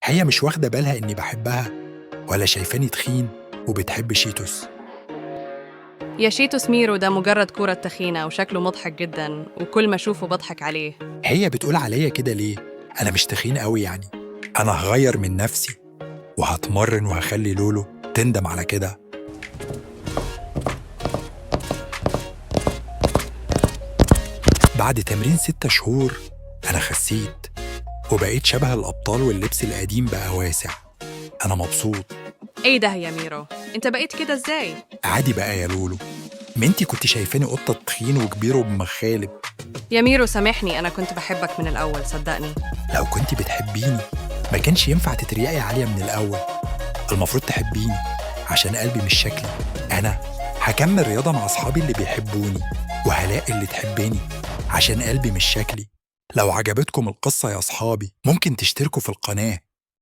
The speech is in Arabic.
هي مش واخدة بالها إني بحبها ولا شايفاني تخين وبتحب شيتوس. يا شيتوس، ميرو ده مجرد كورة تخينة وشكله مضحك جدا، وكل ما أشوفه بضحك عليه. هي بتقول عليا كده ليه؟ أنا مش تخين قوي يعني. أنا هغير من نفسي وهتمرن وهخلي لولو تندم على كده. بعد تمرين 6 شهور أنا خسيت وبقيت شبه الأبطال واللبس القديم بقى واسع. أنا مبسوط. إيه ده يا ميرو؟ أنت بقيت كده إزاي؟ عادي بقى يا لولو، ما انتي كنت شايفاني قطة تخين وكبير وبمخالب. يا ميرو سامحني، أنا كنت بحبك من الأول صدقني. لو كنت بتحبيني ما كانش ينفع تتريقي عليا من الأول. المفروض تحبيني عشان قلبي مش شكلي. أنا هكمل رياضة مع أصحابي اللي بيحبوني، وهلاقي اللي تحبني عشان قلبي مش شكلي. لو عجبتكم القصة يا أصحابي ممكن تشتركوا في القناة